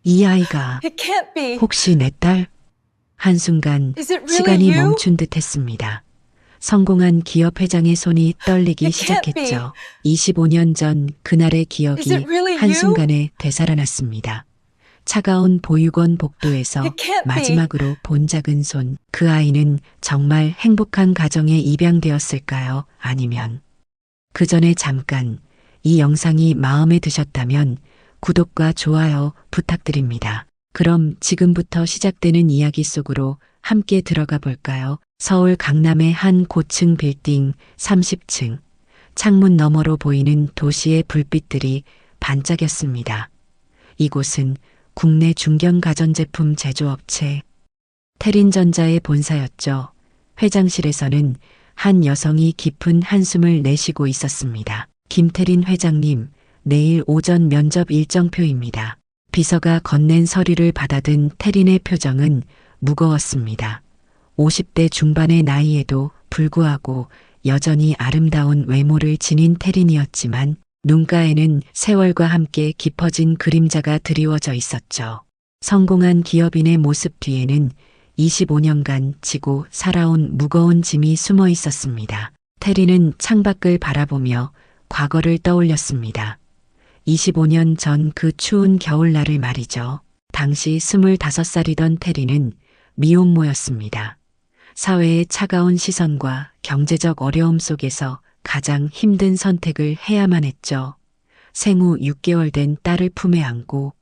이 아이가 It can't be. 혹시 내 딸? 한순간 Is it really 시간이 you? 멈춘 듯 했습니다. 성공한 기업 회장의 손이 떨리기 It can't be. 시작했죠. 25년 전 그날의 Is it 기억이 really you? 한순간에 되살아났습니다. 차가운 보육원 복도에서 It can't be. 마지막으로 본 작은 손, 그 아이는 정말 행복한 가정에 입양되었을까요? 아니면 그 전에 잠깐 이 영상이 마음에 드셨다면 구독과 좋아요 부탁드립니다. 그럼 지금부터 시작되는 이야기 속으로 함께 들어가 볼까요? 서울 강남의 한 고층 빌딩 30층. 창문 너머로 보이는 도시의 불빛들이 반짝였습니다. 이곳은 국내 중견 가전제품 제조업체 테린전자의 본사였죠. 회장실에서는 한 여성이 깊은 한숨을 내쉬고 있었습니다. 김태린 회장님, 내일 오전 면접 일정표입니다. 비서가 건넨 서류를 받아든 태린의 표정은 무거웠습니다. 50대 중반의 나이에도 불구하고 여전히 아름다운 외모를 지닌 태린이었지만 눈가에는 세월과 함께 깊어진 그림자가 드리워져 있었죠. 성공한 기업인의 모습 뒤에는 25년간 지고 살아온 무거운 짐이 숨어 있었습니다. 태린은 창밖을 바라보며 과거를 떠올렸습니다. 25년 전 그 추운 겨울날을 말이죠. 당시 25살이던 태린은 미혼모였습니다. 사회의 차가운 시선과 경제적 어려움 속에서 가장 힘든 선택을 해야만 했죠. 생후 6개월 된 딸을 품에 안고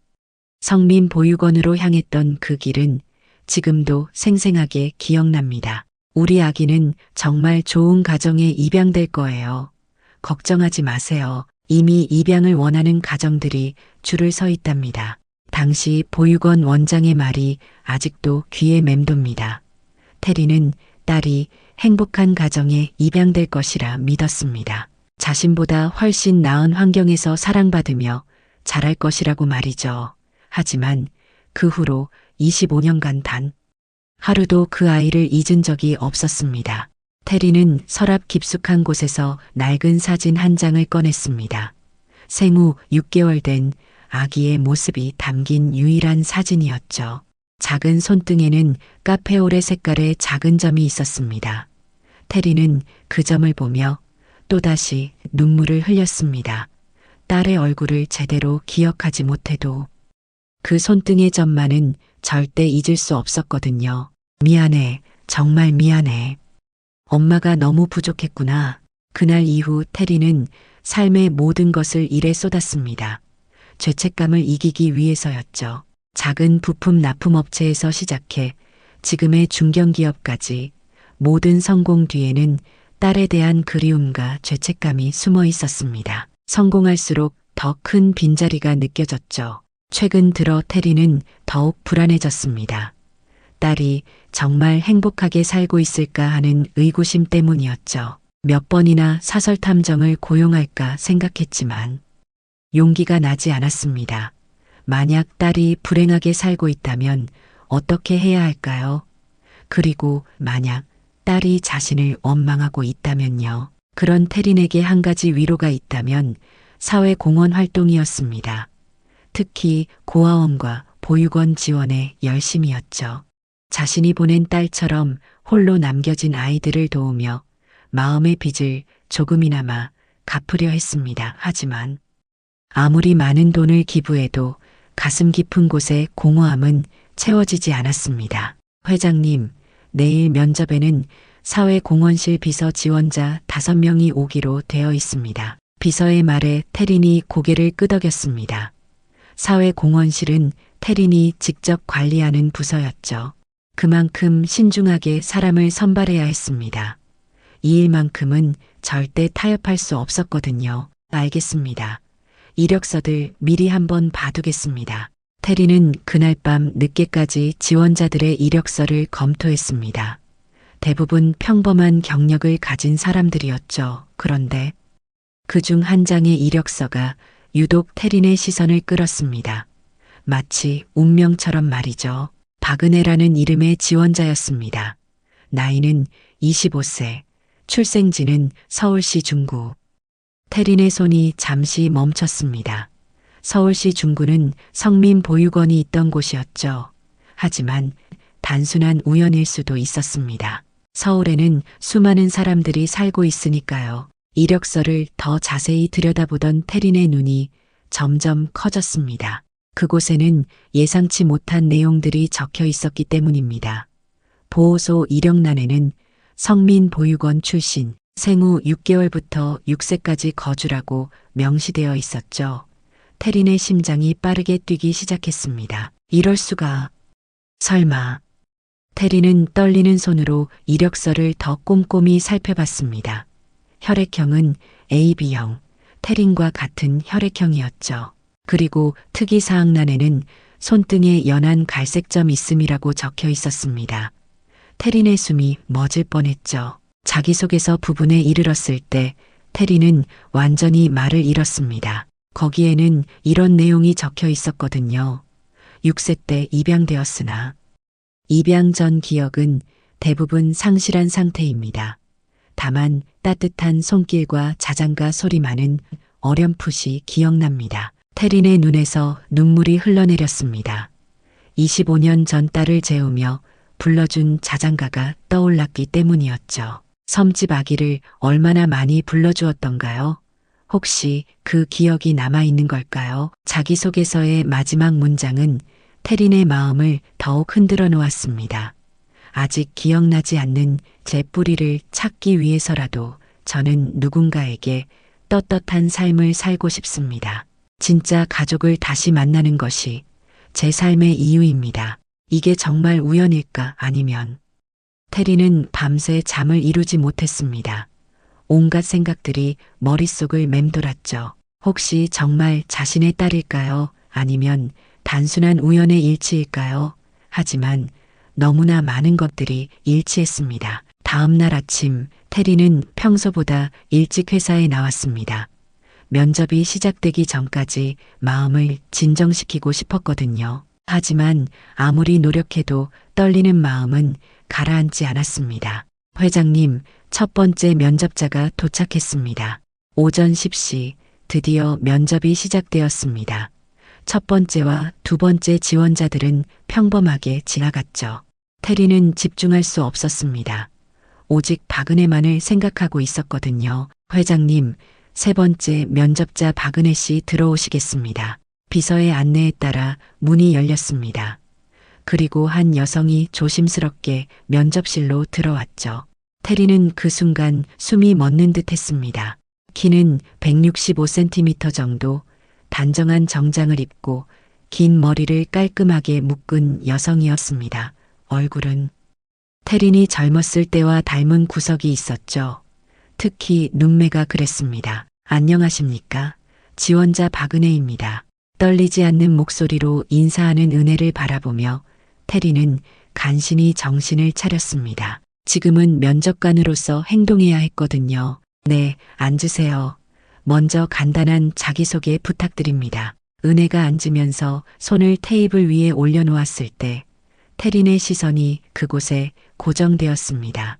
성민 보육원으로 향했던 그 길은 지금도 생생하게 기억납니다. 우리 아기는 정말 좋은 가정에 입양될 거예요. 걱정하지 마세요. 이미 입양을 원하는 가정들이 줄을 서 있답니다. 당시 보육원 원장의 말이 아직도 귀에 맴돕니다. 태리는 딸이 행복한 가정에 입양될 것이라 믿었습니다. 자신보다 훨씬 나은 환경에서 사랑받으며 자랄 것이라고 말이죠. 하지만 그 후로 25년간 단 하루도 그 아이를 잊은 적이 없었습니다. 태리는 서랍 깊숙한 곳에서 낡은 사진 한 장을 꺼냈습니다. 생후 6개월 된 아기의 모습이 담긴 유일한 사진이었죠. 작은 손등에는 카페오레 색깔의 작은 점이 있었습니다. 태리는 그 점을 보며 또다시 눈물을 흘렸습니다. 딸의 얼굴을 제대로 기억하지 못해도 그 손등의 점만은 절대 잊을 수 없었거든요. 미안해, 정말 미안해. 엄마가 너무 부족했구나. 그날 이후 태리는 삶의 모든 것을 일에 쏟았습니다. 죄책감을 이기기 위해서였죠. 작은 부품 납품업체에서 시작해 지금의 중견기업까지 모든 성공 뒤에는 딸에 대한 그리움과 죄책감이 숨어 있었습니다. 성공할수록 더 큰 빈자리가 느껴졌죠. 최근 들어 태리는 더욱 불안해졌습니다. 딸이 정말 행복하게 살고 있을까 하는 의구심 때문이었죠. 몇 번이나 사설 탐정을 고용할까 생각했지만 용기가 나지 않았습니다. 만약 딸이 불행하게 살고 있다면 어떻게 해야 할까요? 그리고 만약 딸이 자신을 원망하고 있다면요. 그런 태린에게 한 가지 위로가 있다면 사회공헌 활동이었습니다. 특히 고아원과 보육원 지원에 열심이었죠. 자신이 보낸 딸처럼 홀로 남겨진 아이들을 도우며 마음의 빚을 조금이나마 갚으려 했습니다. 하지만 아무리 많은 돈을 기부해도 가슴 깊은 곳의 공허함은 채워지지 않았습니다. 회장님, 내일 면접에는 사회공헌실 비서 지원자 5명이 오기로 되어 있습니다. 비서의 말에 태린이 고개를 끄덕였습니다. 사회공헌실은 태린이 직접 관리하는 부서였죠. 그만큼 신중하게 사람을 선발해야 했습니다. 이 일만큼은 절대 타협할 수 없었거든요. 알겠습니다. 이력서들 미리 한번 봐두겠습니다. 태리는 그날 밤 늦게까지 지원자들의 이력서를 검토했습니다. 대부분 평범한 경력을 가진 사람들이었죠. 그런데 그중 한 장의 이력서가 유독 태린의 시선을 끌었습니다. 마치 운명처럼 말이죠. 박은혜라는 이름의 지원자였습니다. 나이는 25세, 출생지는 서울시 중구. 태린의 손이 잠시 멈췄습니다. 서울시 중구는 성민 보육원이 있던 곳이었죠. 하지만 단순한 우연일 수도 있었습니다. 서울에는 수많은 사람들이 살고 있으니까요. 이력서를 더 자세히 들여다보던 태린의 눈이 점점 커졌습니다. 그곳에는 예상치 못한 내용들이 적혀 있었기 때문입니다. 보호소 이력란에는 성민 보육원 출신, 생후 6개월부터 6세까지 거주라고 명시되어 있었죠. 태린의 심장이 빠르게 뛰기 시작했습니다. 이럴 수가. 설마. 태린은 떨리는 손으로 이력서를 더 꼼꼼히 살펴봤습니다. 혈액형은 AB형, 태린과 같은 혈액형이었죠. 그리고 특이사항란에는 손등에 연한 갈색점 있음이라고 적혀 있었습니다. 태린의 숨이 멎을 뻔했죠. 자기소개서 부분에 이르렀을 때 태린은 완전히 말을 잃었습니다. 거기에는 이런 내용이 적혀 있었거든요. 6세 때 입양되었으나 입양 전 기억은 대부분 상실한 상태입니다. 다만 따뜻한 손길과 자장가 소리만은 어렴풋이 기억납니다. 태린의 눈에서 눈물이 흘러내렸습니다. 25년 전 딸을 재우며 불러준 자장가가 떠올랐기 때문이었죠. 섬집 아기를 얼마나 많이 불러주었던가요? 혹시 그 기억이 남아있는 걸까요? 자기소개서의 마지막 문장은 태린의 마음을 더욱 흔들어 놓았습니다. 아직 기억나지 않는 제 뿌리를 찾기 위해서라도 저는 누군가에게 떳떳한 삶을 살고 싶습니다. 진짜 가족을 다시 만나는 것이 제 삶의 이유입니다. 이게 정말 우연일까 아니면. 태린은 밤새 잠을 이루지 못했습니다. 온갖 생각들이 머릿속을 맴돌았죠. 혹시 정말 자신의 딸일까요? 아니면 단순한 우연의 일치일까요? 하지만 너무나 많은 것들이 일치했습니다. 다음 날 아침 태린은 평소보다 일찍 회사에 나왔습니다. 면접이 시작되기 전까지 마음을 진정시키고 싶었거든요. 하지만 아무리 노력해도 떨리는 마음은 가라앉지 않았습니다. 회장님, 첫 번째 면접자가 도착했습니다. 오전 10시 드디어 면접이 시작되었습니다. 첫 번째와 두 번째 지원자들은 평범하게 지나갔죠. 태린은 집중할 수 없었습니다. 오직 박은혜만을 생각하고 있었거든요. 회장님, 세 번째 면접자 박은혜 씨 들어오시겠습니다. 비서의 안내에 따라 문이 열렸습니다. 그리고 한 여성이 조심스럽게 면접실로 들어왔죠. 태린은 그 순간 숨이 멎는 듯 했습니다. 키는 165cm 정도, 단정한 정장을 입고 긴 머리를 깔끔하게 묶은 여성이었습니다. 얼굴은 태린이 젊었을 때와 닮은 구석이 있었죠. 특히 눈매가 그랬습니다. 안녕하십니까? 지원자 박은혜입니다. 떨리지 않는 목소리로 인사하는 은혜를 바라보며 태린은 간신히 정신을 차렸습니다. 지금은 면접관으로서 행동해야 했거든요. 네, 앉으세요. 먼저 간단한 자기소개 부탁드립니다. 은혜가 앉으면서 손을 테이블 위에 올려놓았을 때 태린의 시선이 그곳에 고정되었습니다.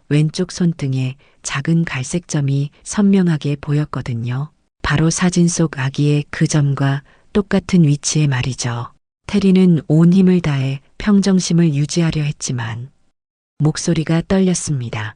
왼쪽 손등에 작은 갈색 점이 선명하게 보였거든요. 바로 사진 속 아기의 그 점과 똑같은 위치에 말이죠. 태린은 온 힘을 다해 평정심을 유지하려 했지만 목소리가 떨렸습니다.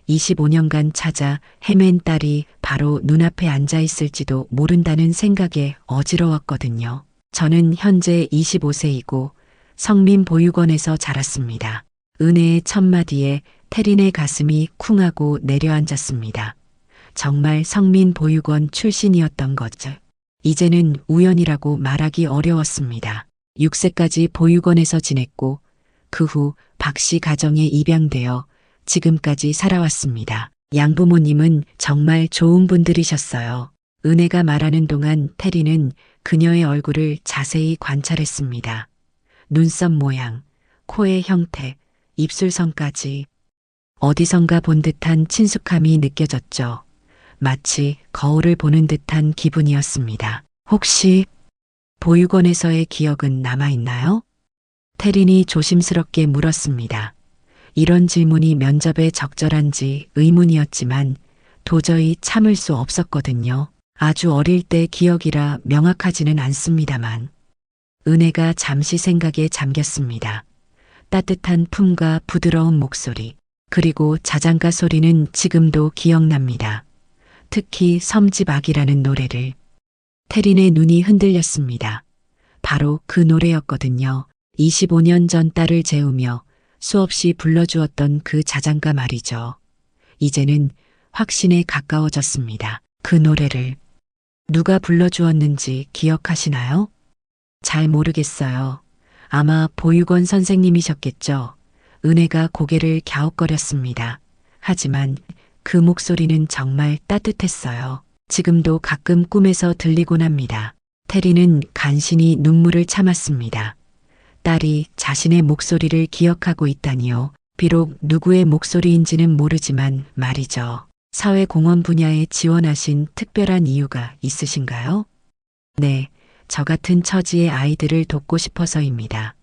25년간 찾아 헤맨 딸이 바로 눈앞에 앉아 있을지도 모른다는 생각에 어지러웠거든요. 저는 현재 25세이고 성민 보육원에서 자랐습니다. 은혜의 첫마디에 태린의 가슴이 쿵하고 내려앉았습니다. 정말 성민 보육원 출신이었던 거죠. 이제는 우연이라고 말하기 어려웠습니다. 6세까지 보육원에서 지냈고 그 후 박 씨 가정에 입양되어 지금까지 살아왔습니다. 양부모님은 정말 좋은 분들이셨어요. 은혜가 말하는 동안 태린은 그녀의 얼굴을 자세히 관찰했습니다. 눈썹 모양, 코의 형태, 입술선까지 어디선가 본 듯한 친숙함이 느껴졌죠. 마치 거울을 보는 듯한 기분이었습니다. 혹시 보육원에서의 기억은 남아있나요? 태린이 조심스럽게 물었습니다. 이런 질문이 면접에 적절한지 의문이었지만 도저히 참을 수 없었거든요. 아주 어릴 때 기억이라 명확하지는 않습니다만 은혜가 잠시 생각에 잠겼습니다. 따뜻한 품과 부드러운 목소리, 그리고 자장가 소리는 지금도 기억납니다. 특히 섬집 아기라는 노래를. 태린의 눈이 흔들렸습니다. 바로 그 노래였거든요. 25년 전 딸을 재우며 수없이 불러주었던 그 자장가 말이죠. 이제는 확신에 가까워졌습니다. 그 노래를 누가 불러주었는지 기억하시나요? 잘 모르겠어요. 아마 보육원 선생님이셨겠죠. 은혜가 고개를 갸웃거렸습니다. 하지만 그 목소리는 정말 따뜻했어요. 지금도 가끔 꿈에서 들리곤 합니다. 태리는 간신히 눈물을 참았습니다. 딸이 자신의 목소리를 기억하고 있다니요. 비록 누구의 목소리인지는 모르지만 말이죠. 사회공헌 분야에 지원하신 특별한 이유가 있으신가요? 네, 저 같은 처지의 아이들을 돕고 싶어서입니다.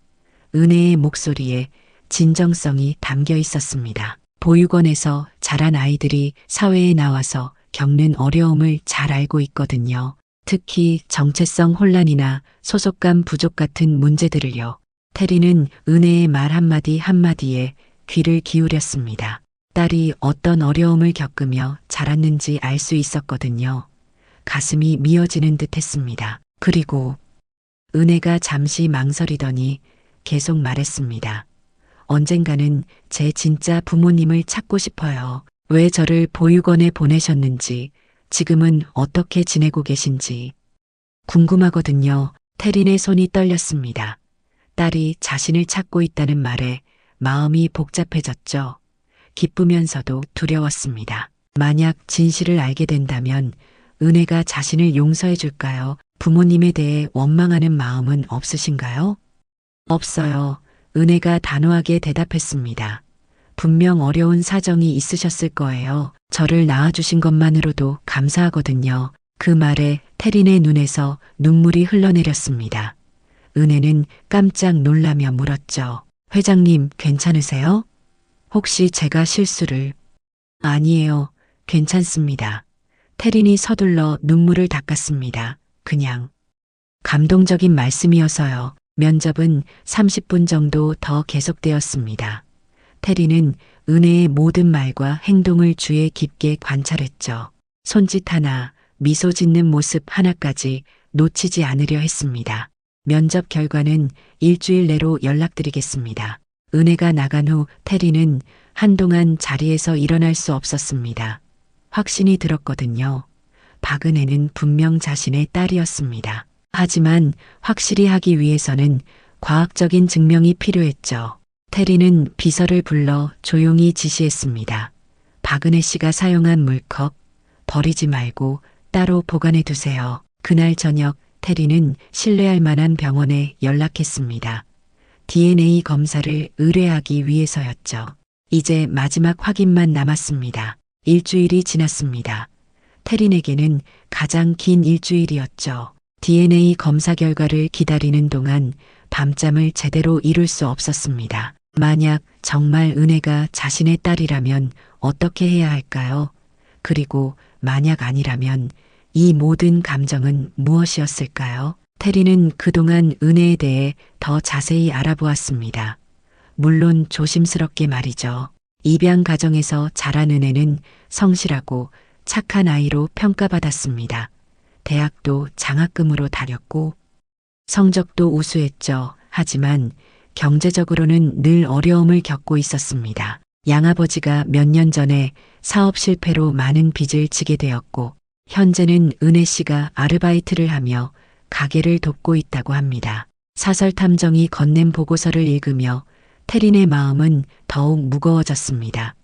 은혜의 목소리에 진정성이 담겨 있었습니다. 보육원에서 자란 아이들이 사회에 나와서 겪는 어려움을 잘 알고 있거든요. 특히 정체성 혼란이나 소속감 부족 같은 문제들을요. 태리는 은혜의 말 한마디 한마디에 귀를 기울였습니다. 딸이 어떤 어려움을 겪으며 자랐는지 알 수 있었거든요. 가슴이 미어지는 듯 했습니다. 그리고 은혜가 잠시 망설이더니 계속 말했습니다. 언젠가는 제 진짜 부모님을 찾고 싶어요. 왜 저를 보육원에 보내셨는지, 지금은 어떻게 지내고 계신지 궁금하거든요. 태린의 손이 떨렸습니다. 딸이 자신을 찾고 있다는 말에 마음이 복잡해졌죠. 기쁘면서도 두려웠습니다. 만약 진실을 알게 된다면 은혜가 자신을 용서해 줄까요? 부모님에 대해 원망하는 마음은 없으신가요? 없어요. 은혜가 단호하게 대답했습니다. 분명 어려운 사정이 있으셨을 거예요. 저를 낳아주신 것만으로도 감사하거든요. 그 말에 태린의 눈에서 눈물이 흘러내렸습니다. 은혜는 깜짝 놀라며 물었죠. 회장님, 괜찮으세요? 혹시 제가 실수를... 아니에요. 괜찮습니다. 태린이 서둘러 눈물을 닦았습니다. 그냥 감동적인 말씀이어서요. 면접은 30분 정도 더 계속되었습니다. 태리는 은혜의 모든 말과 행동을 주의 깊게 관찰했죠. 손짓 하나, 미소 짓는 모습 하나까지 놓치지 않으려 했습니다. 면접 결과는 일주일 내로 연락드리겠습니다. 은혜가 나간 후 태리는 한동안 자리에서 일어날 수 없었습니다. 확신이 들었거든요. 박은혜는 분명 자신의 딸이었습니다. 하지만 확실히 하기 위해서는 과학적인 증명이 필요했죠. 태리는 비서를 불러 조용히 지시했습니다. 박은혜 씨가 사용한 물컵 버리지 말고 따로 보관해 두세요. 그날 저녁 태리는 신뢰할 만한 병원에 연락했습니다. DNA 검사를 의뢰하기 위해서였죠. 이제 마지막 확인만 남았습니다. 일주일이 지났습니다. 태린에게는 가장 긴 일주일이었죠. DNA 검사 결과를 기다리는 동안 밤잠을 제대로 이룰 수 없었습니다. 만약 정말 은혜가 자신의 딸이라면 어떻게 해야 할까요? 그리고 만약 아니라면 이 모든 감정은 무엇이었을까요? 태리는 그동안 은혜에 대해 더 자세히 알아보았습니다. 물론 조심스럽게 말이죠. 입양 가정에서 자란 은혜는 성실하고 착한 아이로 평가받았습니다. 대학도 장학금으로 다녔고 성적도 우수했죠. 하지만 경제적으로는 늘 어려움을 겪고 있었습니다. 양아버지가 몇 년 전에 사업 실패로 많은 빚을 지게 되었고 현재는 은혜 씨가 아르바이트를 하며 가게를 돕고 있다고 합니다. 사설 탐정이 건넨 보고서를 읽으며 태린의 마음은 더욱 무거워졌습니다.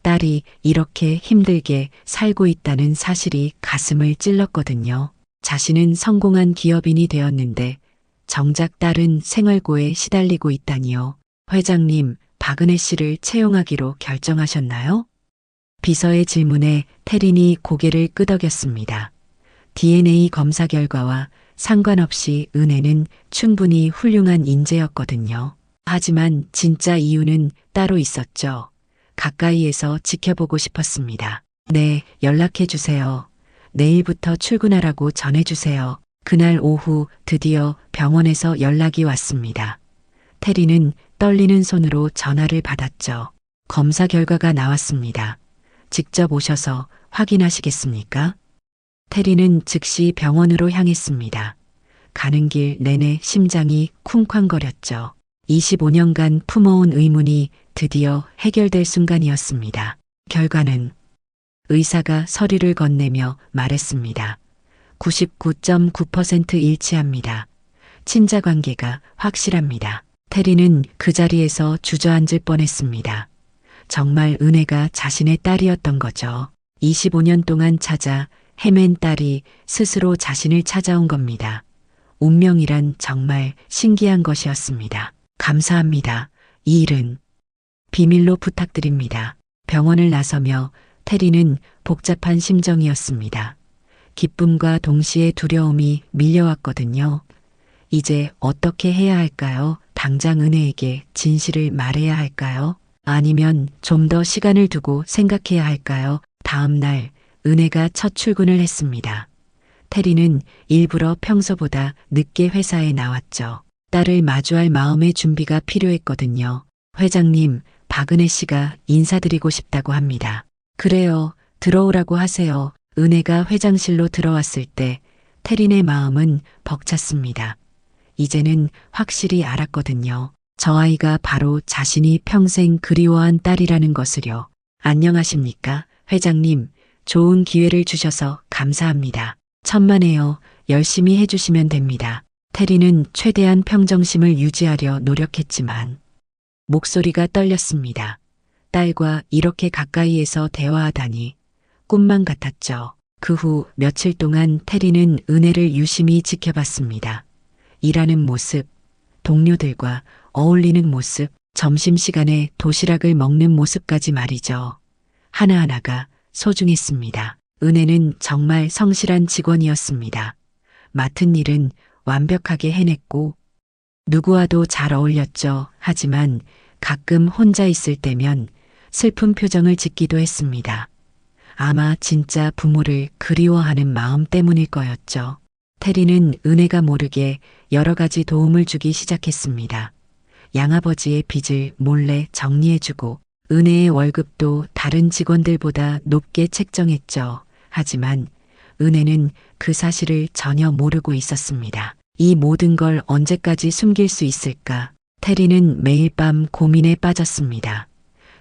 딸이 이렇게 힘들게 살고 있다는 사실이 가슴을 찔렀거든요. 자신은 성공한 기업인이 되었는데 정작 딸은 생활고에 시달리고 있다니요. 회장님, 박은혜 씨를 채용하기로 결정하셨나요? 비서의 질문에 태린이 고개를 끄덕였습니다. DNA 검사 결과와 상관없이 은혜는 충분히 훌륭한 인재였거든요. 하지만 진짜 이유는 따로 있었죠. 가까이에서 지켜보고 싶었습니다. 네, 연락해 주세요. 내일부터 출근하라고 전해주세요. 그날 오후 드디어 병원에서 연락이 왔습니다. 테리는 떨리는 손으로 전화를 받았죠. 검사 결과가 나왔습니다. 직접 오셔서 확인하시겠습니까? 테리는 즉시 병원으로 향했습니다. 가는 길 내내 심장이 쿵쾅거렸죠. 25년간 품어온 의문이 드디어 해결될 순간이었습니다. 결과는 의사가 서류를 건네며 말했습니다. 99.9% 일치합니다. 친자 관계가 확실합니다. 테리는 그 자리에서 주저앉을 뻔했습니다. 정말 은혜가 자신의 딸이었던 거죠. 25년 동안 찾아 헤맨 딸이 스스로 자신을 찾아온 겁니다. 운명이란 정말 신기한 것이었습니다. 감사합니다. 이 일은 비밀로 부탁드립니다. 병원을 나서며 테리는 복잡한 심정이었습니다. 기쁨과 동시에 두려움이 밀려왔거든요. 이제 어떻게 해야 할까요? 당장 은혜에게 진실을 말해야 할까요? 아니면 좀 더 시간을 두고 생각해야 할까요? 다음 날 은혜가 첫 출근을 했습니다. 테리는 일부러 평소보다 늦게 회사에 나왔죠. 딸을 마주할 마음의 준비가 필요했거든요. 회장님, 박은혜 씨가 인사드리고 싶다고 합니다. 그래요. 들어오라고 하세요. 은혜가 회장실로 들어왔을 때 테린의 마음은 벅찼습니다. 이제는 확실히 알았거든요. 저 아이가 바로 자신이 평생 그리워한 딸이라는 것을요. 안녕하십니까? 회장님, 좋은 기회를 주셔서 감사합니다. 천만에요. 열심히 해주시면 됩니다. 테리는 최대한 평정심을 유지하려 노력했지만 목소리가 떨렸습니다. 딸과 이렇게 가까이에서 대화하다니 꿈만 같았죠. 그 후 며칠 동안 테리는 은혜를 유심히 지켜봤습니다. 일하는 모습, 동료들과 어울리는 모습, 점심시간에 도시락을 먹는 모습까지 말이죠. 하나하나가 소중했습니다. 은혜는 정말 성실한 직원이었습니다. 맡은 일은 완벽하게 해냈고 누구와도 잘 어울렸죠. 하지만 가끔 혼자 있을 때면 슬픈 표정을 짓기도 했습니다. 아마 진짜 부모를 그리워하는 마음 때문일 거였죠. 테리는 은혜가 모르게 여러 가지 도움을 주기 시작했습니다. 양아버지의 빚을 몰래 정리해주고 은혜의 월급도 다른 직원들보다 높게 책정했죠. 하지만 은혜는 그 사실을 전혀 모르고 있었습니다. 이 모든 걸 언제까지 숨길 수 있을까? 테리는 매일 밤 고민에 빠졌습니다.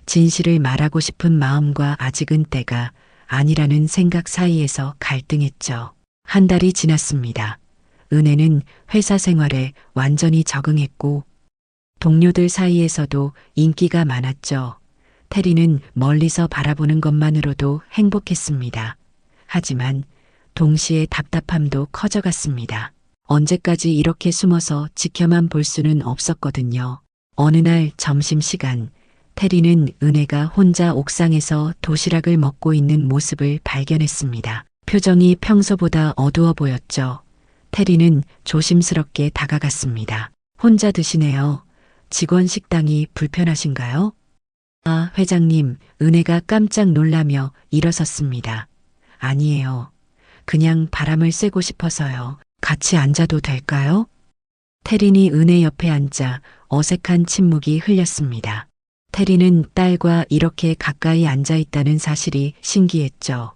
진실을 말하고 싶은 마음과 아직은 때가 아니라는 생각 사이에서 갈등했죠. 한 달이 지났습니다. 은혜는 회사 생활에 완전히 적응했고 동료들 사이에서도 인기가 많았죠. 테리는 멀리서 바라보는 것만으로도 행복했습니다. 하지만 동시에 답답함도 커져갔습니다. 언제까지 이렇게 숨어서 지켜만 볼 수는 없었거든요. 어느 날 점심시간 테리는 은혜가 혼자 옥상에서 도시락을 먹고 있는 모습을 발견했습니다. 표정이 평소보다 어두워 보였죠. 테리는 조심스럽게 다가갔습니다. 혼자 드시네요. 직원 식당이 불편하신가요? 아, 회장님, 은혜가 깜짝 놀라며 일어섰습니다. 아니에요. 그냥 바람을 쐬고 싶어서요. 같이 앉아도 될까요? 테린이 은혜 옆에 앉자 어색한 침묵이 흘렸습니다. 테리는 딸과 이렇게 가까이 앉아 있다는 사실이 신기했죠.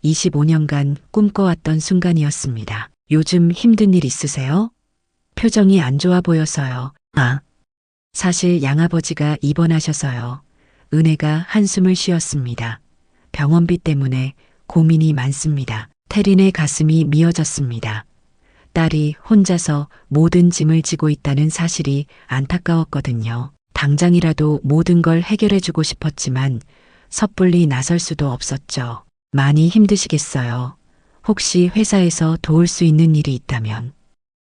25년간 꿈꿔왔던 순간이었습니다. 요즘 힘든 일 있으세요? 표정이 안 좋아 보여서요. 아, 사실 양아버지가 입원하셔서요. 은혜가 한숨을 쉬었습니다. 병원비 때문에 고민이 많습니다. 테린의 가슴이 미어졌습니다. 딸이 혼자서 모든 짐을 지고 있다는 사실이 안타까웠거든요. 당장이라도 모든 걸 해결해주고 싶었지만 섣불리 나설 수도 없었죠. 많이 힘드시겠어요. 혹시 회사에서 도울 수 있는 일이 있다면.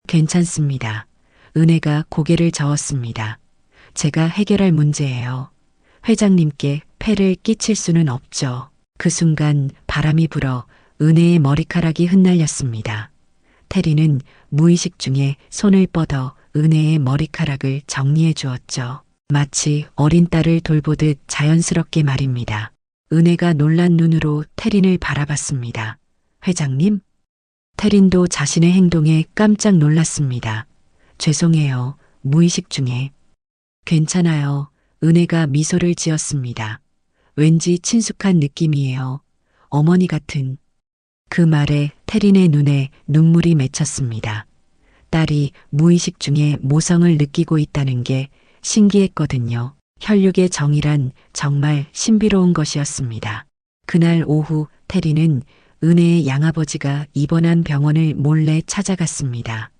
괜찮습니다. 은혜가 고개를 저었습니다. 제가 해결할 문제예요. 회장님께 폐를 끼칠 수는 없죠. 그 순간 바람이 불어 은혜의 머리카락이 흩날렸습니다. 테리는 무의식 중에 손을 뻗어 은혜의 머리카락을 정리해 주었죠. 마치 어린 딸을 돌보듯 자연스럽게 말입니다. 은혜가 놀란 눈으로 테린을 바라봤습니다. 회장님? 태린도 자신의 행동에 깜짝 놀랐습니다. 죄송해요. 무의식 중에. 괜찮아요. 은혜가 미소를 지었습니다. 왠지 친숙한 느낌이에요. 어머니 같은. 그 말에 태린의 눈에 눈물이 맺혔습니다. 딸이 무의식 중에 모성을 느끼고 있다는 게 신기했거든요. 혈육의 정이란 정말 신비로운 것이었습니다. 그날 오후 태린은 은혜의 양아버지가 입원한 병원을 몰래 찾아갔습니다.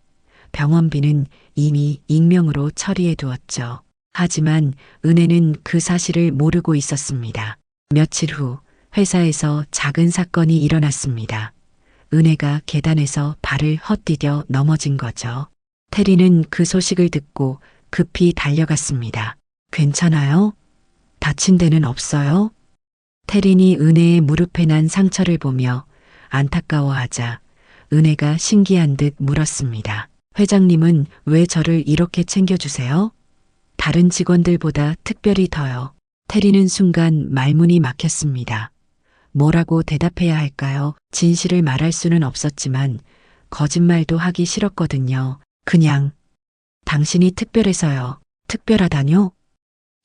병원비는 이미 익명으로 처리해 두었죠. 하지만 은혜는 그 사실을 모르고 있었습니다. 며칠 후 회사에서 작은 사건이 일어났습니다. 은혜가 계단에서 발을 헛디뎌 넘어진 거죠. 태리는 그 소식을 듣고 급히 달려갔습니다. 괜찮아요? 다친 데는 없어요? 태린이 은혜의 무릎에 난 상처를 보며 안타까워하자 은혜가 신기한 듯 물었습니다. 회장님은 왜 저를 이렇게 챙겨주세요? 다른 직원들보다 특별히 더요. 태리는 순간 말문이 막혔습니다. 뭐라고 대답해야 할까요? 진실을 말할 수는 없었지만 거짓말도 하기 싫었거든요. 그냥 당신이 특별해서요. 특별하다뇨?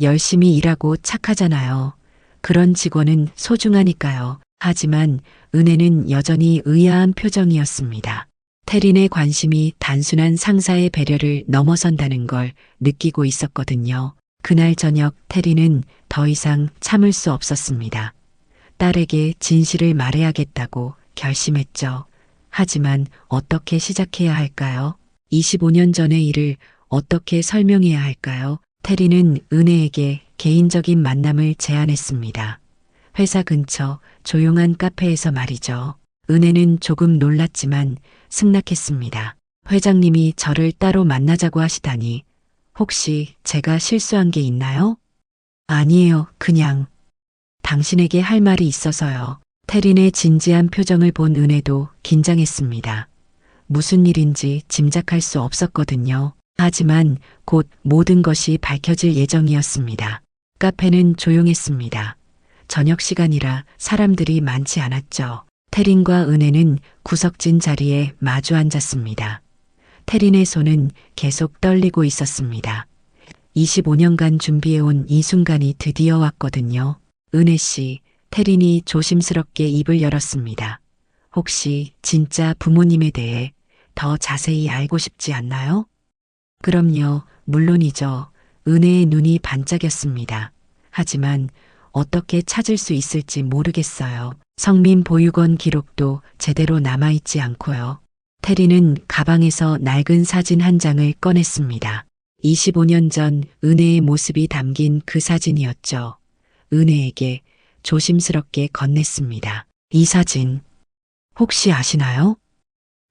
열심히 일하고 착하잖아요. 그런 직원은 소중하니까요. 하지만 은혜는 여전히 의아한 표정이었습니다. 태린의 관심이 단순한 상사의 배려를 넘어선다는 걸 느끼고 있었거든요. 그날 저녁 태린은 더 이상 참을 수 없었습니다. 딸에게 진실을 말해야겠다고 결심했죠. 하지만 어떻게 시작해야 할까요? 25년 전의 일을 어떻게 설명해야 할까요? 태린은 은혜에게 개인적인 만남을 제안했습니다. 회사 근처 조용한 카페에서 말이죠. 은혜는 조금 놀랐지만 승낙했습니다. 회장님이 저를 따로 만나자고 하시다니 혹시 제가 실수한 게 있나요? 아니에요. 그냥 당신에게 할 말이 있어서요. 태린의 진지한 표정을 본 은혜도 긴장했습니다. 무슨 일인지 짐작할 수 없었거든요. 하지만 곧 모든 것이 밝혀질 예정이었습니다. 카페는 조용했습니다. 저녁 시간이라 사람들이 많지 않았죠. 태린과 은혜는 구석진 자리에 마주 앉았습니다. 태린의 손은 계속 떨리고 있었습니다. 25년간 준비해온 이 순간이 드디어 왔거든요. 은혜 씨, 태린이 조심스럽게 입을 열었습니다. 혹시 진짜 부모님에 대해 더 자세히 알고 싶지 않나요? 그럼요, 물론이죠. 은혜의 눈이 반짝였습니다. 하지만 어떻게 찾을 수 있을지 모르겠어요. 성민 보육원 기록도 제대로 남아있지 않고요. 태리는 가방에서 낡은 사진 한 장을 꺼냈습니다. 25년 전 은혜의 모습이 담긴 그 사진이었죠. 은혜에게 조심스럽게 건넸습니다. 이 사진 혹시 아시나요?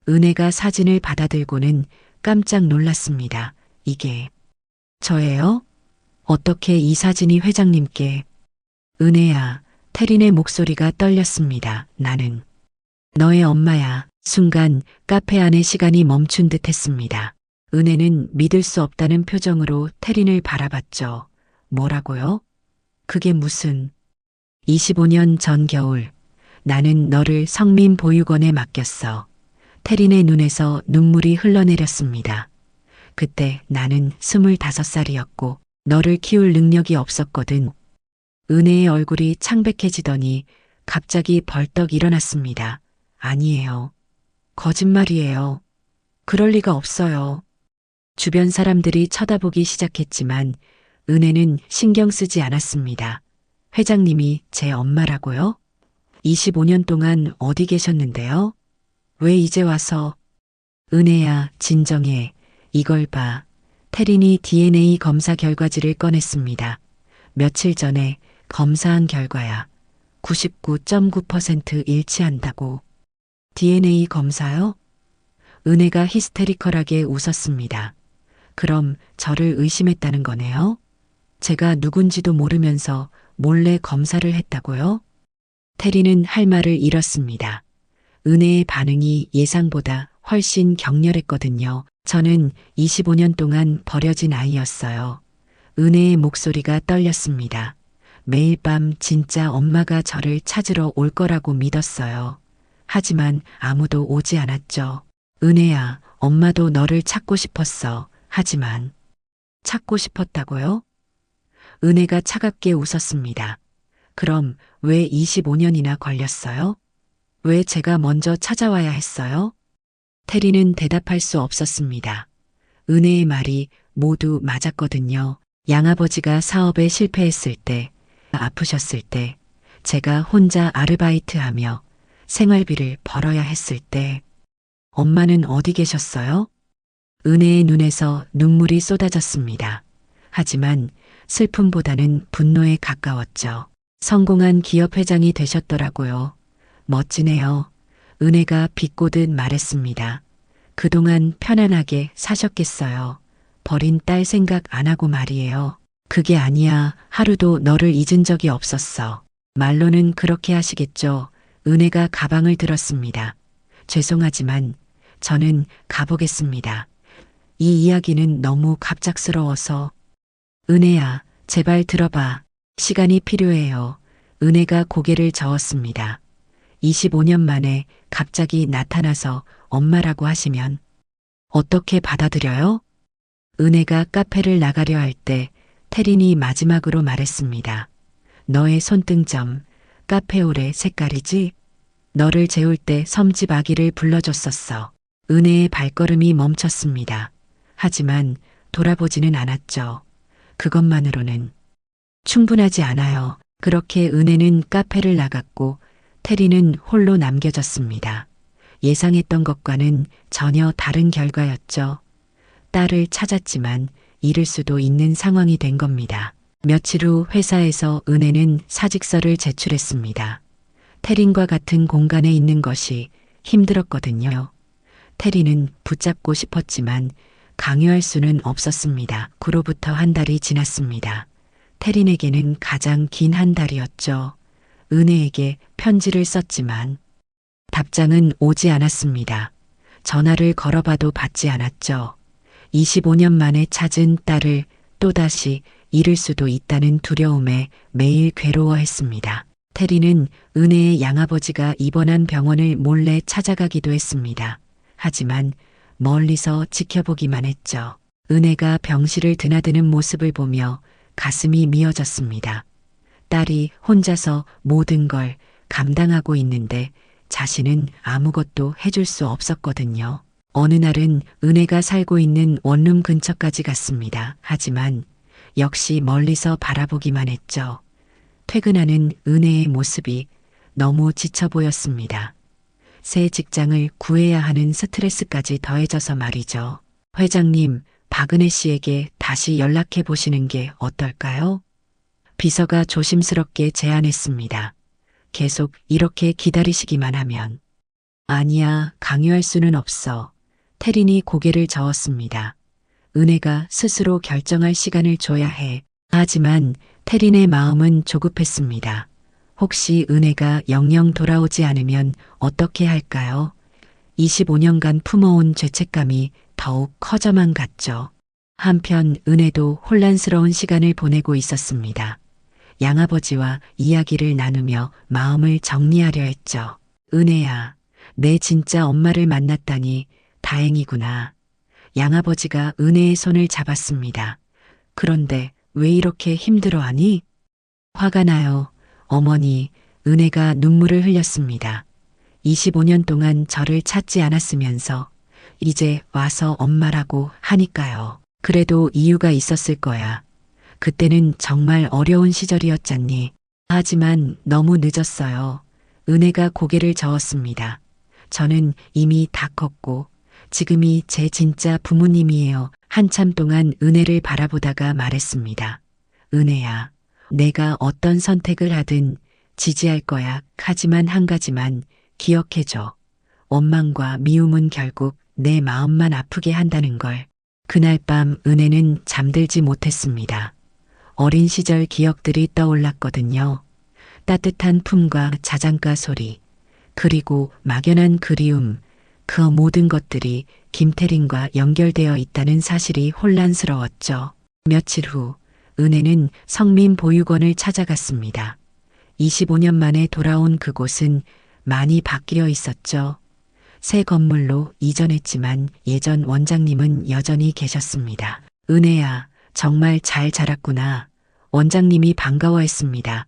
은혜가 사진을 받아들고는 깜짝 놀랐습니다. 이게 저예요? 어떻게 이 사진이 회장님께? 은혜야, 태린의 목소리가 떨렸습니다. 나는 너의 엄마야. 순간 카페 안의 시간이 멈춘 듯 했습니다. 은혜는 믿을 수 없다는 표정으로 태린을 바라봤죠. 뭐라고요? 그게 무슨... 25년 전 겨울 나는 너를 성민 보육원에 맡겼어. 태린의 눈에서 눈물이 흘러내렸습니다. 그때 나는 25살이었고 너를 키울 능력이 없었거든. 은혜의 얼굴이 창백해지더니 갑자기 벌떡 일어났습니다. 아니에요. 거짓말이에요. 그럴 리가 없어요. 주변 사람들이 쳐다보기 시작했지만 은혜는 신경 쓰지 않았습니다. 회장님이 제 엄마라고요? 25년 동안 어디 계셨는데요? 왜 이제 와서? 은혜야, 진정해. 이걸 봐. 태린이 DNA 검사 결과지를 꺼냈습니다. 며칠 전에 검사한 결과야. 99.9% 일치한다고. DNA 검사요? 은혜가 히스테리컬하게 웃었습니다. 그럼 저를 의심했다는 거네요? 제가 누군지도 모르면서 몰래 검사를 했다고요? 태리는 할 말을 잃었습니다. 은혜의 반응이 예상보다 훨씬 격렬했거든요. 저는 25년 동안 버려진 아이였어요. 은혜의 목소리가 떨렸습니다. 매일 밤 진짜 엄마가 저를 찾으러 올 거라고 믿었어요. 하지만 아무도 오지 않았죠. 은혜야, 엄마도 너를 찾고 싶었어. 하지만 찾고 싶었다고요? 은혜가 차갑게 웃었습니다. 그럼 왜 25년이나 걸렸어요? 왜 제가 먼저 찾아와야 했어요? 테리는 대답할 수 없었습니다. 은혜의 말이 모두 맞았거든요. 양아버지가 사업에 실패했을 때, 아프셨을 때, 제가 혼자 아르바이트하며 생활비를 벌어야 했을 때, 엄마는 어디 계셨어요? 은혜의 눈에서 눈물이 쏟아졌습니다. 하지만 슬픔보다는 분노에 가까웠죠. 성공한 기업 회장이 되셨더라고요. 멋지네요. 은혜가 비꼬듯 말했습니다. 그동안 편안하게 사셨겠어요. 버린 딸 생각 안 하고 말이에요. 그게 아니야. 하루도 너를 잊은 적이 없었어. 말로는 그렇게 하시겠죠. 은혜가 가방을 들었습니다. 죄송하지만 저는 가보겠습니다. 이 이야기는 너무 갑작스러워서. 은혜야, 제발 들어봐. 시간이 필요해요. 은혜가 고개를 저었습니다. 25년 만에 갑자기 나타나서 엄마라고 하시면 어떻게 받아들여요? 은혜가 카페를 나가려 할 때 태린이 마지막으로 말했습니다. 너의 손등점, 카페올의 색깔이지? 너를 재울 때 섬집 아기를 불러줬었어. 은혜의 발걸음이 멈췄습니다. 하지만 돌아보지는 않았죠. 그것만으로는 충분하지 않아요. 그렇게 은혜는 카페를 나갔고 테리는 홀로 남겨졌습니다. 예상했던 것과는 전혀 다른 결과였죠. 딸을 찾았지만 잃을 수도 있는 상황이 된 겁니다. 며칠 후 회사에서 은혜는 사직서를 제출했습니다. 테린과 같은 공간에 있는 것이 힘들었거든요. 테리는 붙잡고 싶었지만 강요할 수는 없었습니다. 그로부터 한 달이 지났습니다. 테린에게는 가장 긴 한 달이었죠. 은혜에게 편지를 썼지만 답장은 오지 않았습니다. 전화를 걸어봐도 받지 않았죠. 25년 만에 찾은 딸을 또다시 잃을 수도 있다는 두려움에 매일 괴로워했습니다. 테리는 은혜의 양아버지가 입원한 병원을 몰래 찾아가기도 했습니다. 하지만 멀리서 지켜보기만 했죠. 은혜가 병실을 드나드는 모습을 보며 가슴이 미어졌습니다. 딸이 혼자서 모든 걸 감당하고 있는데 자신은 아무것도 해줄 수 없었거든요. 어느 날은 은혜가 살고 있는 원룸 근처까지 갔습니다. 하지만 역시 멀리서 바라보기만 했죠. 퇴근하는 은혜의 모습이 너무 지쳐 보였습니다. 새 직장을 구해야 하는 스트레스까지 더해져서 말이죠. 회장님, 박은혜 씨에게 다시 연락해 보시는 게 어떨까요? 비서가 조심스럽게 제안했습니다. 계속 이렇게 기다리시기만 하면. 아니야, 강요할 수는 없어. 태린이 고개를 저었습니다. 은혜가 스스로 결정할 시간을 줘야 해. 하지만 태린의 마음은 조급했습니다. 혹시 은혜가 영영 돌아오지 않으면 어떻게 할까요? 25년간 품어온 죄책감이 더욱 커져만 갔죠. 한편 은혜도 혼란스러운 시간을 보내고 있었습니다. 양아버지와 이야기를 나누며 마음을 정리하려 했죠. 은혜야, 내 진짜 엄마를 만났다니 다행이구나. 양아버지가 은혜의 손을 잡았습니다. 그런데 왜 이렇게 힘들어하니? 화가 나요. 어머니, 은혜가 눈물을 흘렸습니다. 25년 동안 저를 찾지 않았으면서 이제 와서 엄마라고 하니까요. 그래도 이유가 있었을 거야. 그때는 정말 어려운 시절이었잖니. 하지만 너무 늦었어요. 은혜가 고개를 저었습니다. 저는 이미 다 컸고 지금이 제 진짜 부모님이에요. 한참 동안 은혜를 바라보다가 말했습니다. 은혜야, 내가 어떤 선택을 하든 지지할 거야. 하지만 한 가지만 기억해줘. 원망과 미움은 결국 내 마음만 아프게 한다는 걸. 그날 밤 은혜는 잠들지 못했습니다. 어린 시절 기억들이 떠올랐거든요. 따뜻한 품과 자장가 소리, 그리고 막연한 그리움, 그 모든 것들이 김태린과 연결되어 있다는 사실이 혼란스러웠죠. 며칠 후 은혜는 성민 보육원을 찾아갔습니다. 25년 만에 돌아온 그곳은 많이 바뀌어 있었죠. 새 건물로 이전했지만 예전 원장님은 여전히 계셨습니다. 은혜야, 정말 잘 자랐구나. 원장님이 반가워했습니다.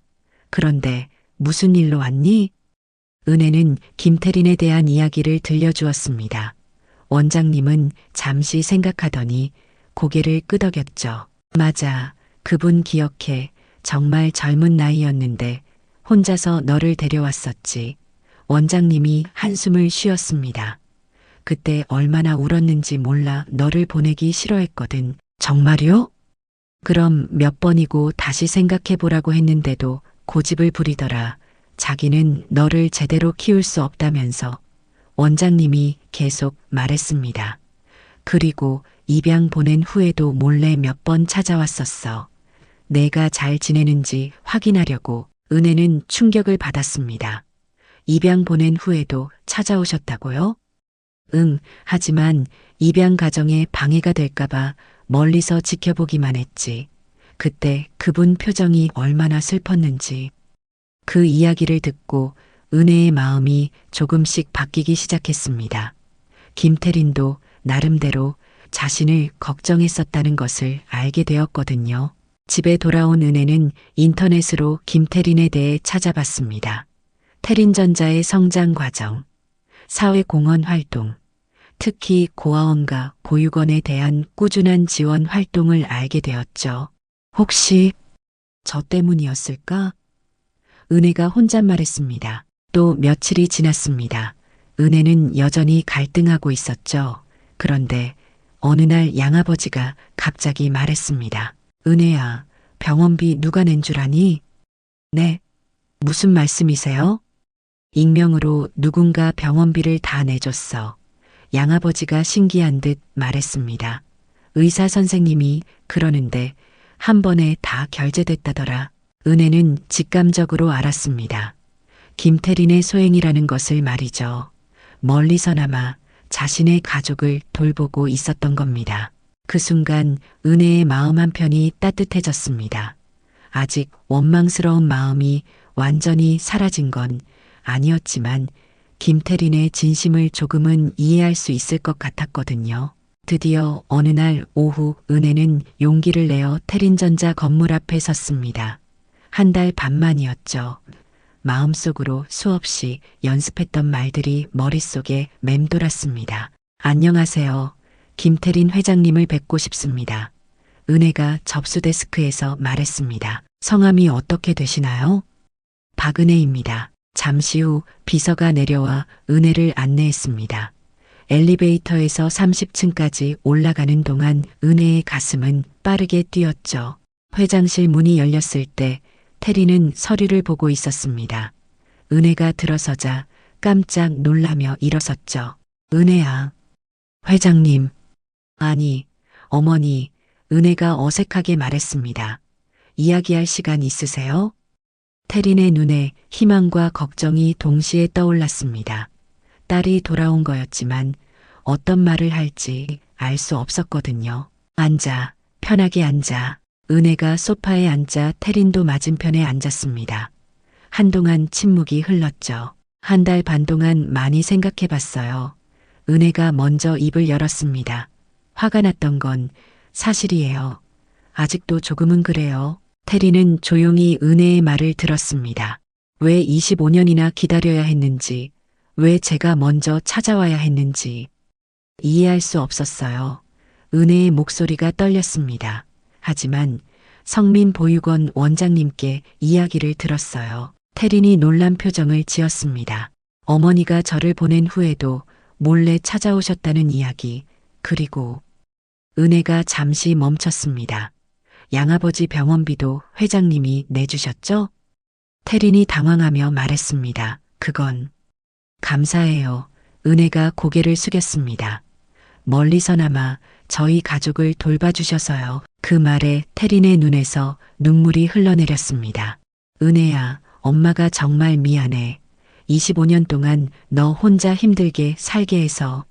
그런데 무슨 일로 왔니? 은혜는 김태린에 대한 이야기를 들려주었습니다. 원장님은 잠시 생각하더니 고개를 끄덕였죠. 맞아. 그분 기억해. 정말 젊은 나이였는데 혼자서 너를 데려왔었지. 원장님이 한숨을 쉬었습니다. 그때 얼마나 울었는지 몰라 너를 보내기 싫어했거든. 정말요? 그럼 몇 번이고 다시 생각해보라고 했는데도 고집을 부리더라. 자기는 너를 제대로 키울 수 없다면서 원장님이 계속 말했습니다. 그리고 입양 보낸 후에도 몰래 몇 번 찾아왔었어. 내가 잘 지내는지 확인하려고. 은혜는 충격을 받았습니다. 입양 보낸 후에도 찾아오셨다고요? 응, 하지만 입양 가정에 방해가 될까봐 멀리서 지켜보기만 했지. 그때 그분 표정이 얼마나 슬펐는지. 그 이야기를 듣고 은혜의 마음이 조금씩 바뀌기 시작했습니다. 김태린도 나름대로 자신을 걱정했었다는 것을 알게 되었거든요. 집에 돌아온 은혜는 인터넷으로 김태린에 대해 찾아봤습니다. 태린전자의 성장 과정, 사회공헌 활동, 특히 고아원과 보육원에 대한 꾸준한 지원 활동을 알게 되었죠. 혹시 저 때문이었을까? 은혜가 혼잣말했습니다. 또 며칠이 지났습니다. 은혜는 여전히 갈등하고 있었죠. 그런데 어느 날 양아버지가 갑자기 말했습니다. 은혜야, 병원비 누가 낸 줄 아니? 네. 무슨 말씀이세요? 익명으로 누군가 병원비를 다 내줬어. 양아버지가 신기한 듯 말했습니다. 의사 선생님이 그러는데 한 번에 다 결제됐다더라. 은혜는 직감적으로 알았습니다. 김태린의 소행이라는 것을 말이죠. 멀리서나마 자신의 가족을 돌보고 있었던 겁니다. 그 순간 은혜의 마음 한편이 따뜻해졌습니다. 아직 원망스러운 마음이 완전히 사라진 건 아니었지만 김태린의 진심을 조금은 이해할 수 있을 것 같았거든요. 드디어 어느 날 오후 은혜는 용기를 내어 태린전자 건물 앞에 섰습니다. 한 달 반 만이었죠. 마음속으로 수없이 연습했던 말들이 머릿속에 맴돌았습니다. 안녕하세요. 김태린 회장님을 뵙고 싶습니다. 은혜가 접수 데스크에서 말했습니다. 성함이 어떻게 되시나요? 박은혜입니다. 잠시 후 비서가 내려와 은혜를 안내했습니다. 엘리베이터에서 30층까지 올라가는 동안 은혜의 가슴은 빠르게 뛰었죠. 회장실 문이 열렸을 때 태리는 서류를 보고 있었습니다. 은혜가 들어서자 깜짝 놀라며 일어섰죠. 은혜야. 회장님. 아니, 어머니. 은혜가 어색하게 말했습니다. 이야기할 시간 있으세요? 태린의 눈에 희망과 걱정이 동시에 떠올랐습니다. 딸이 돌아온 거였지만 어떤 말을 할지 알 수 없었거든요. 앉아, 편하게 앉아. 은혜가 소파에 앉자 태린도 맞은편에 앉았습니다. 한동안 침묵이 흘렀죠. 한 달 반 동안 많이 생각해봤어요. 은혜가 먼저 입을 열었습니다. 화가 났던 건 사실이에요. 아직도 조금은 그래요. 태리는 조용히 은혜의 말을 들었습니다. 왜 25년이나 기다려야 했는지, 왜 제가 먼저 찾아와야 했는지 이해할 수 없었어요. 은혜의 목소리가 떨렸습니다. 하지만 성민보육원 원장님께 이야기를 들었어요. 태린이 놀란 표정을 지었습니다. 어머니가 저를 보낸 후에도 몰래 찾아오셨다는 이야기, 그리고 은혜가 잠시 멈췄습니다. 양아버지 병원비도 회장님이 내주셨죠? 태린이 당황하며 말했습니다. 그건 감사해요. 은혜가 고개를 숙였습니다. 멀리서나마 저희 가족을 돌봐주셔서요. 그 말에 태린의 눈에서 눈물이 흘러내렸습니다. 은혜야, 엄마가 정말 미안해. 25년 동안 너 혼자 힘들게 살게 해서.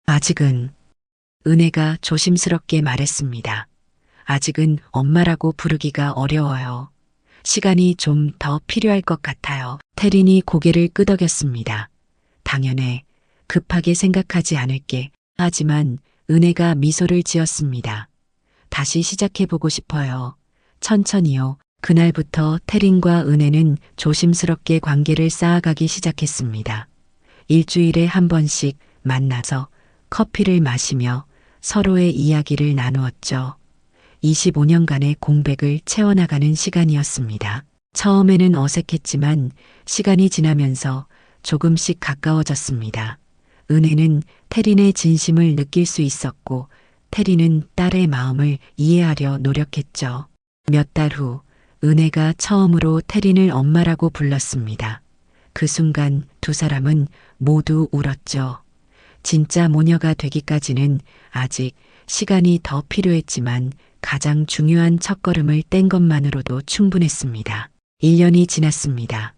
아직은. 은혜가 조심스럽게 말했습니다. 아직은 엄마라고 부르기가 어려워요. 시간이 좀 더 필요할 것 같아요. 태린이 고개를 끄덕였습니다. 당연해. 급하게 생각하지 않을게. 하지만 은혜가 미소를 지었습니다. 다시 시작해보고 싶어요. 천천히요. 그날부터 태린과 은혜는 조심스럽게 관계를 쌓아가기 시작했습니다. 일주일에 한 번씩 만나서 커피를 마시며 서로의 이야기를 나누었죠. 25년간의 공백을 채워나가는 시간이었습니다. 처음에는 어색했지만 시간이 지나면서 조금씩 가까워졌습니다. 은혜는 태린의 진심을 느낄 수 있었고 태린은 딸의 마음을 이해하려 노력했죠. 몇 달 후 은혜가 처음으로 태린을 엄마라고 불렀습니다. 그 순간 두 사람은 모두 울었죠. 진짜 모녀가 되기까지는 아직 시간이 더 필요했지만 가장 중요한 첫걸음을 뗀 것만으로도 충분했습니다. 1년이 지났습니다.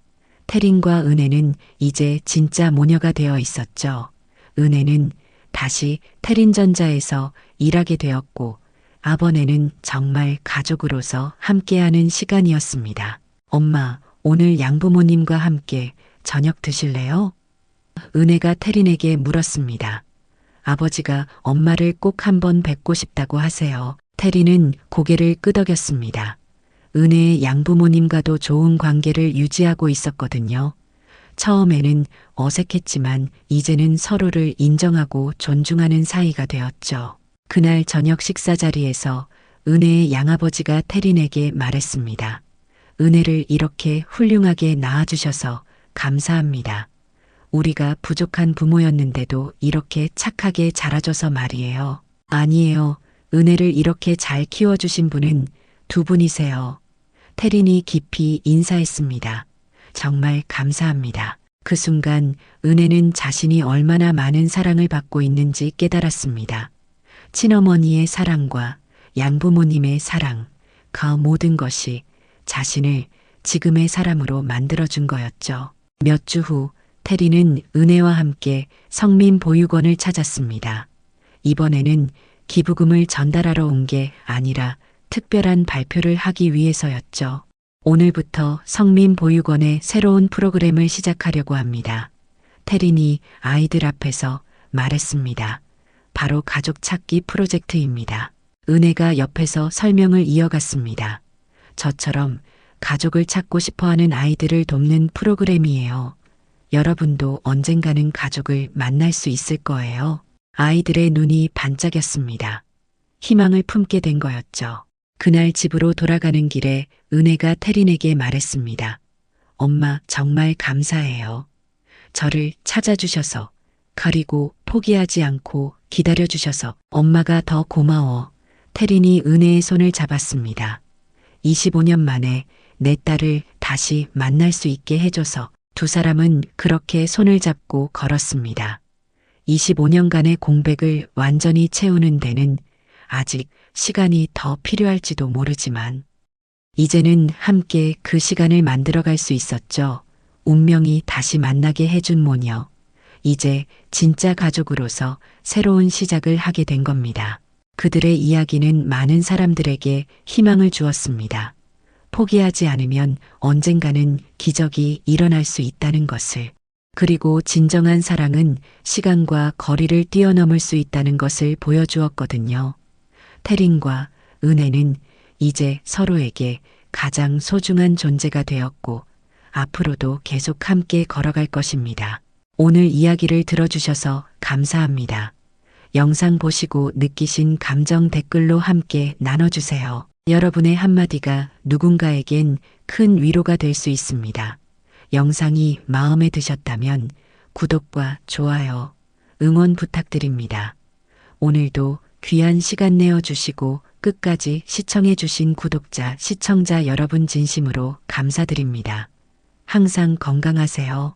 태린과 은혜는 이제 진짜 모녀가 되어 있었죠. 은혜는 다시 태린전자에서 일하게 되었고 아버네는 정말 가족으로서 함께하는 시간이었습니다. 엄마, 오늘 양부모님과 함께 저녁 드실래요? 은혜가 태린에게 물었습니다. 아버지가 엄마를 꼭 한번 뵙고 싶다고 하세요. 태린은 고개를 끄덕였습니다. 은혜의 양부모님과도 좋은 관계를 유지하고 있었거든요. 처음에는 어색했지만 이제는 서로를 인정하고 존중하는 사이가 되었죠. 그날 저녁 식사 자리에서 은혜의 양아버지가 태린에게 말했습니다. 은혜를 이렇게 훌륭하게 낳아주셔서 감사합니다. 우리가 부족한 부모였는데도 이렇게 착하게 자라줘서 말이에요. 아니에요. 은혜를 이렇게 잘 키워주신 분은 두 분이세요. 태린이 깊이 인사했습니다. 정말 감사합니다. 그 순간 은혜는 자신이 얼마나 많은 사랑을 받고 있는지 깨달았습니다. 친어머니의 사랑과 양부모님의 사랑, 그 모든 것이 자신을 지금의 사람으로 만들어준 거였죠. 몇 주 후 태린은 은혜와 함께 성민보육원을 찾았습니다. 이번에는 기부금을 전달하러 온 게 아니라 특별한 발표를 하기 위해서였죠. 오늘부터 성민보육원의 새로운 프로그램을 시작하려고 합니다. 태린이 아이들 앞에서 말했습니다. 바로 가족 찾기 프로젝트입니다. 은혜가 옆에서 설명을 이어갔습니다. 저처럼 가족을 찾고 싶어하는 아이들을 돕는 프로그램이에요. 여러분도 언젠가는 가족을 만날 수 있을 거예요. 아이들의 눈이 반짝였습니다. 희망을 품게 된 거였죠. 그날 집으로 돌아가는 길에 은혜가 태린에게 말했습니다. 엄마, 정말 감사해요. 저를 찾아주셔서, 그리고 포기하지 않고 기다려주셔서 엄마가 더 고마워. 태린이 은혜의 손을 잡았습니다. 25년 만에 내 딸을 다시 만날 수 있게 해줘서 두 사람은 그렇게 손을 잡고 걸었습니다. 25년간의 공백을 완전히 채우는 데는 아직 시간이 더 필요할지도 모르지만 이제는 함께 그 시간을 만들어갈 수 있었죠. 운명이 다시 만나게 해준 모녀. 이제 진짜 가족으로서 새로운 시작을 하게 된 겁니다. 그들의 이야기는 많은 사람들에게 희망을 주었습니다. 포기하지 않으면 언젠가는 기적이 일어날 수 있다는 것을. 그리고 진정한 사랑은 시간과 거리를 뛰어넘을 수 있다는 것을 보여주었거든요. 태린과 은혜는 이제 서로에게 가장 소중한 존재가 되었고 앞으로도 계속 함께 걸어갈 것입니다. 오늘 이야기를 들어주셔서 감사합니다. 영상 보시고 느끼신 감정 댓글로 함께 나눠주세요. 여러분의 한마디가 누군가에겐 큰 위로가 될 수 있습니다. 영상이 마음에 드셨다면 구독과 좋아요, 응원 부탁드립니다. 오늘도 귀한 시간 내어주시고 끝까지 시청해주신 구독자, 시청자 여러분 진심으로 감사드립니다. 항상 건강하세요.